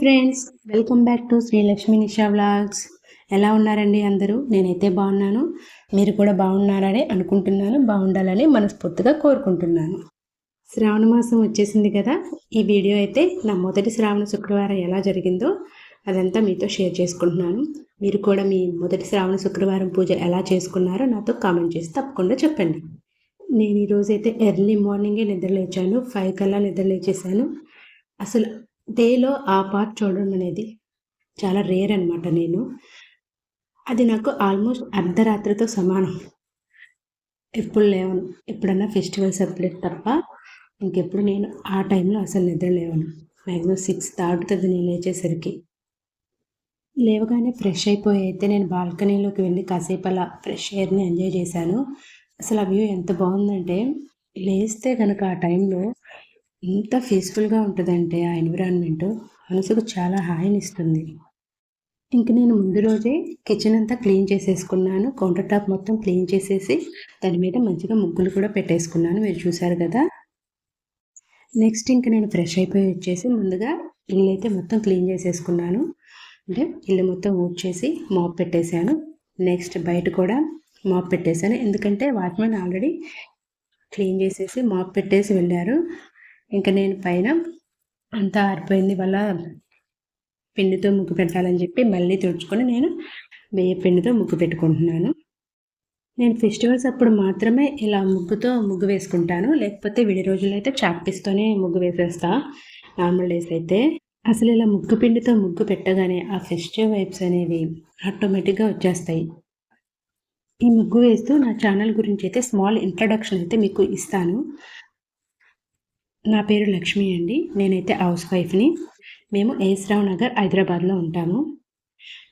Friends, welcome back to Srilakshmi Nisha vlogs. ఎలా ఉన్నారండి అందరూ? నేనైతే బాగున్నాను. మీరు కూడా బాగున్నారని అనుకుంటున్నాను. బాగుండాలని మనస్ఫూర్తిగా కోరుకుంటున్నాను. శ్రావణ మాసం వచ్చేసింది కదా. ఈ వీడియో అయితే నా మొదటి శ్రావణ శుక్రవారం ఎలా జరిగిందో అదంతా మీతో షేర్ చేసుకుంటున్నాను. మీరు కూడా మీ మొదటి శ్రావణ శుక్రవారం పూజ ఎలా చేసుకున్నారో నాతో కామెంట్ చేసి తప్పకుండా చెప్పండి. నేను ఈరోజైతే ఎర్లీ మార్నింగే నిద్రలేచాను. 5 కల్లా నిద్రలేచేసాను. అసలు డేలో ఆ పార్ట్ చూడడం అనేది చాలా రేర్ అనమాట. అది నాకు ఆల్మోస్ట్ అర్ధరాత్రితో సమానం. ఎప్పుడు లేవను. ఎప్పుడన్నా ఫెస్టివల్స్ అప్పుడే తప్ప ఇంకెప్పుడు నేను ఆ టైంలో అసలు నిద్ర లేవను. మ్యాక్సిమం 6 దాటుతుంది నేను లేచేసరికి. లేవగానే ఫ్రెష్ అయిపోయి అయితే నేను బాల్కనీలోకి వెళ్ళి కాసేపు అలా ఫ్రెష్ ఎయిర్ని ఎంజాయ్ చేశాను. అసలు ఆ వ్యూ ఎంత బాగుందంటే, లేస్తే కనుక ఆ టైంలో ఎంత పీస్ఫుల్గా ఉంటుందంటే ఆ ఎన్విరాన్మెంట్ మనసుకు చాలా హాయినిస్తుంది. ఇంక నేను ముందు రోజే కిచెన్ అంతా క్లీన్ చేసేసుకున్నాను. కౌంటర్ టాప్ మొత్తం క్లీన్ చేసేసి దాని మీద మంచిగా ముగ్గులు కూడా పెట్టేసుకున్నాను. మీరు చూసారు కదా. నెక్స్ట్ ఇంక నేను ఫ్రెష్ అయిపోయి వచ్చేసి ముందుగా ఇల్లు అయితే మొత్తం క్లీన్ చేసేసుకున్నాను. అంటే ఇల్లు మొత్తం ఊడ్చేసి మాప్ పెట్టేశాను. నెక్స్ట్ బయట కూడా మాప్ పెట్టేశాను. ఎందుకంటే వాచ్మెన్ ఆల్రెడీ క్లీన్ చేసేసి మాప్ పెట్టేసి వెళ్ళారు. ఇంకా నేను పైన అంతా ఆరిపోయింది వల్ల పిండితో ముగ్గు పెట్టాలని చెప్పి మళ్ళీ తుడుచుకొని నేను బియ్య పిండితో ముగ్గు పెట్టుకుంటున్నాను. నేను ఫెస్టివల్స్ అప్పుడు మాత్రమే ఇలా ముగ్గుతో ముగ్గు వేసుకుంటాను. లేకపోతే విడి రోజుల్లో అయితే చాక్పీస్తోనే ముగ్గు వేసేస్తా. నార్మల్ డేస్ అయితే అసలు ఇలా ముగ్గు పిండితో ముగ్గు పెట్టగానే ఆ ఫెస్టివ్ వైబ్స్ అనేవి ఆటోమేటిక్గా వచ్చేస్తాయి. ఈ ముగ్గు వేస్తూ నా ఛానల్ గురించి అయితే స్మాల్ ఇంట్రడక్షన్ అయితే మీకు ఇస్తాను. నా పేరు లక్ష్మి అండి. నేనైతే హౌస్ వైఫ్ని. మేము ఏఎస్ రావు నగర్ హైదరాబాద్లో ఉంటాము.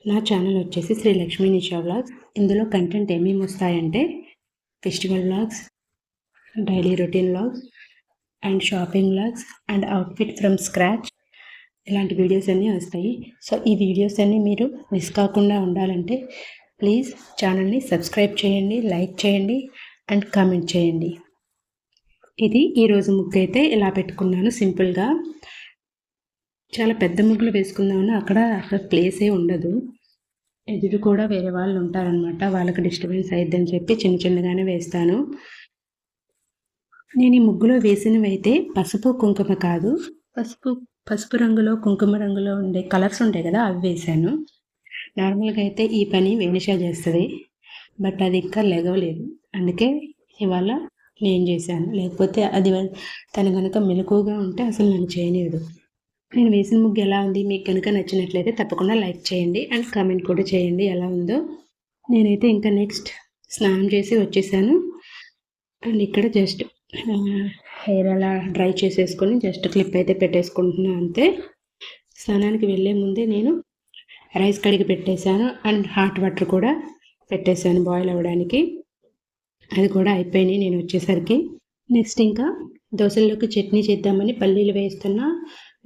నా ఛానల్ వచ్చేసి శ్రీ లక్ష్మి నిషా వ్లాగ్స్. ఇందులో కంటెంట్ ఏమేమి వస్తాయంటే festival vlogs, daily routine vlogs and shopping vlogs and outfit from scratch, ఇలాంటి వీడియోస్ అన్నీ వస్తాయి. సో ఈ వీడియోస్ అన్నీ మీరు మిస్ కాకుండా ఉండాలంటే ప్లీజ్ ఛానల్ని సబ్స్క్రైబ్ చేయండి, లైక్ చేయండి అండ్ కామెంట్ చేయండి. ఇది ఈరోజు ముగ్గు అయితే ఇలా పెట్టుకున్నాను సింపుల్గా. చాలా పెద్ద ముగ్గులు వేసుకుందామని అక్కడ ప్లేసే ఉండదు. ఎదురు కూడా వేరే వాళ్ళు ఉంటారనమాట. వాళ్ళకి డిస్టర్బెన్స్ అయిద్దని చెప్పి చిన్న చిన్నగానే వేస్తాను. నేను ఈ ముగ్గులో వేసినవి అయితే పసుపు కుంకుమ కాదు, పసుపు రంగులో కుంకుమ రంగులో ఉండే కలర్స్ ఉంటాయి కదా, అవి వేశాను. నార్మల్గా అయితే ఈ పని వేణిషా చేస్తుంది, బట్ అది ఇంకా లెగవలేదు. అందుకే ఇవాళ నేను చేశాను. లేకపోతే అది తను కనుక మెలకుగా ఉంటే అసలు నన్ను చేయలేదు. నేను వేసిన ముగ్గు ఎలా ఉంది, మీకు కనుక నచ్చినట్లయితే తప్పకుండా లైక్ చేయండి అండ్ కామెంట్ కూడా చేయండి ఎలా ఉందో. నేనైతే ఇంకా నెక్స్ట్ స్నానం చేసి వచ్చేసాను. అండ్ ఇక్కడ జస్ట్ హెయిర్ అలా డ్రై చేసేసుకొని జస్ట్ క్లిప్ అయితే పెట్టేసుకుంటున్నాను అంతే. స్నానానికి వెళ్ళే ముందే నేను రైస్ కడిగి పెట్టేశాను అండ్ హాట్ వాటర్ కూడా పెట్టేశాను బాయిల్ అవ్వడానికి. అది కూడా అయిపోయినాయి నేను వచ్చేసరికి. నెక్స్ట్ ఇంకా దోశల్లోకి చట్నీ చేద్దామని పల్లీలు వేస్తున్నా.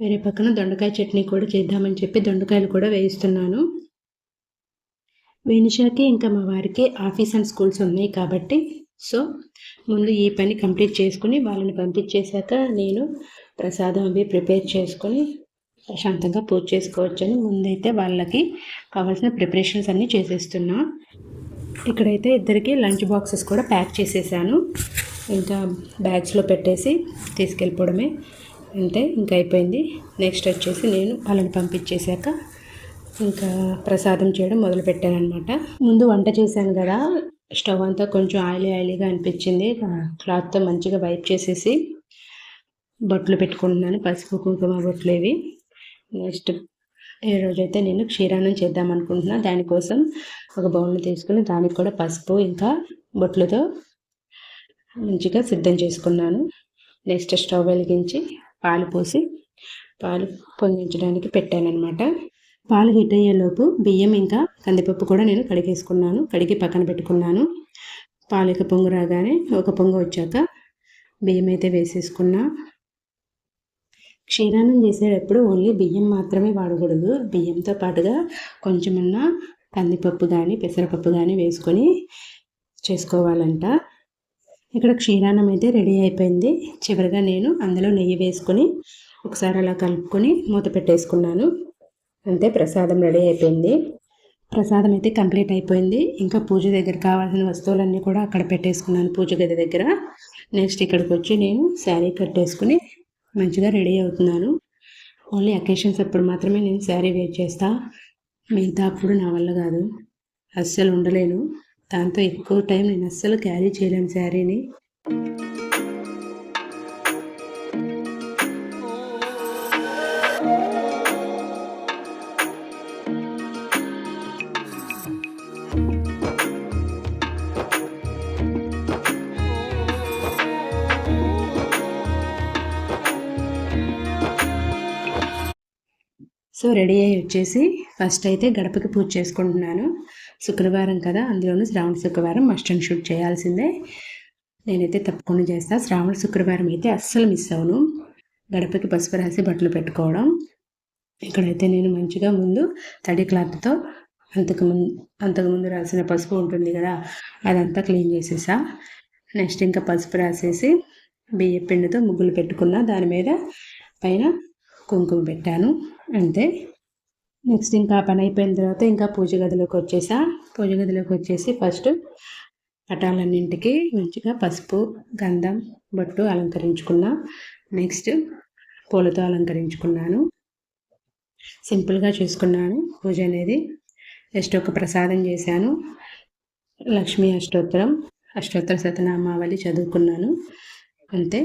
వేరే పక్కన దొండకాయ చట్నీ కూడా చేద్దామని చెప్పి దొండకాయలు కూడా వేయిస్తున్నాను. వేణిషాకి ఇంకా మా వారికి ఆఫీస్ అండ్ స్కూల్స్ ఉన్నాయి కాబట్టి సో ముందు ఈ పని కంప్లీట్ చేసుకుని వాళ్ళని పంపించేశాక నేను ప్రసాదం అవి ప్రిపేర్ చేసుకొని ప్రశాంతంగా పూజ చేసుకోవచ్చని ముందైతే వాళ్ళకి కావాల్సిన ప్రిపరేషన్స్ అన్నీ చేసేస్తున్నా. ఇక్కడైతే ఇద్దరికి లంచ్ బాక్సెస్ కూడా ప్యాక్ చేసేసాను. ఇంకా బ్యాగ్స్లో పెట్టేసి తీసుకెళ్ళిపోవడమే అంతే, ఇంకా అయిపోయింది. నెక్స్ట్ వచ్చేసి నేను వాళ్ళని పంపించేశాక ఇంకా ప్రసాదం చేయడం మొదలుపెట్టాను అనమాట. ముందు వంట చేశాను కదా, స్టవ్ అంతా కొంచెం ఆయిలీగా అనిపించింది. క్లాత్తో మంచిగా వైప్ చేసేసి బొట్లు పెట్టుకుంటున్నాను, పసుపు కుంకుమ బొట్లు ఇవి. నెక్స్ట్ ఈ రోజైతే నేను క్షీరాన్నం చేద్దాం అనుకుంటున్నా. దానికోసం ఒక బౌల్ని తీసుకుని దానికి కూడా పసుపు ఇంకా బొట్లతో మంచిగా సిద్ధం చేసుకున్నాను. నెక్స్ట్ స్టవ్ వెలిగించి పాలు పోసి పాలు పొంగించడానికి పెట్టాను అనమాట. పాలు హీట్ అయ్యేలోపు బియ్యం ఇంకా కందిపప్పు కూడా నేను కడిగేసుకున్నాను. కడిగి పక్కన పెట్టుకున్నాను. పాలకి పొంగు రాగానే ఒక పొంగు వచ్చాక బియ్యం అయితే వేసేసుకున్నా. క్షీరాన్నం చేసేటప్పుడు ఓన్లీ బియ్యం మాత్రమే వాడకూడదు. బియ్యంతో పాటుగా కొంచెమన్నా కందిపప్పు కానీ పెసరపప్పు కానీ వేసుకొని చేసుకోవాలంట. ఇక్కడ క్షీరాన్నం అయితే రెడీ అయిపోయింది. చివరిగా నేను అందులో నెయ్యి వేసుకొని ఒకసారి అలా కలుపుకొని మూత పెట్టేసుకున్నాను. అంతే, ప్రసాదం రెడీ అయిపోయింది. ప్రసాదం అయితే కంప్లీట్ అయిపోయింది. ఇంకా పూజ దగ్గర కావాల్సిన వస్తువులన్నీ కూడా అక్కడ పెట్టేసుకున్నాను పూజ గది దగ్గర. నెక్స్ట్ ఇక్కడికి వచ్చి నేను శారీ కట్టేసుకుని మంచిగా రెడీ అవుతున్నాను. ఓన్లీ అకేషన్స్ అప్పుడు మాత్రమే నేను శారీ వేర్ చేస్తా. మిగతా అప్పుడు నా వల్ల కాదు, అస్సలు ఉండలేను. దాంతో ఎక్కువ టైం నేను అస్సలు క్యారీ చేయలేను శారీని. సో రెడీ అయ్యి వచ్చేసి ఫస్ట్ అయితే గడపకి పూజ చేసుకుంటున్నాను. శుక్రవారం కదా, అందులోనూ శ్రావణ శుక్రవారం మస్ట్ అండ్ షుడ్ చేయాల్సిందే. నేనైతే తప్పకుండా చేస్తాను. శ్రావణ శుక్రవారం అయితే అస్సలు మిస్ అవ్వను. గడపకి పసుపు రాసి బట్టలు పెట్టుకోవడం. ఇక్కడైతే నేను మంచిగా ముందు తడి క్లాత్తో అంతకుముందు రాసిన పసుపు ఉంటుంది కదా, అదంతా క్లీన్ చేసేసా. నెక్స్ట్ ఇంకా పసుపు రాసేసి బియ్య పిండితో ముగ్గులు పెట్టుకున్నా. దాని మీద పైన కుంకుమ పెట్టాను, అంతే. నెక్స్ట్ ఇంకా పని అయిపోయిన తర్వాత ఇంకా పూజ గదిలోకి వచ్చేసా. పూజ గదిలోకి వచ్చేసి ఫస్ట్ పటాలన్నింటికి మంచిగా పసుపు, గంధం, బొట్టు అలంకరించుకున్నా. నెక్స్ట్ పూలతో అలంకరించుకున్నాను. సింపుల్గా చేసుకున్నాను పూజ అనేది. జస్ట్ ఒక ప్రసాదం చేశాను. లక్ష్మీ అష్టోత్తర శతనామావళి చదువుకున్నాను, అంతే.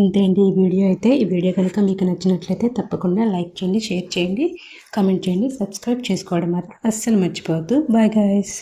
ఇంతేంటి ఈ వీడియో అయితే. ఈ వీడియో కనుక మీకు నచ్చినట్లయితే తప్పకుండా లైక్ చేయండి, షేర్ చేయండి, కామెంట్ చేయండి, సబ్స్క్రైబ్ చేసుకోవడం మాత్రం అస్సలు మర్చిపోవద్దు. Bye guys.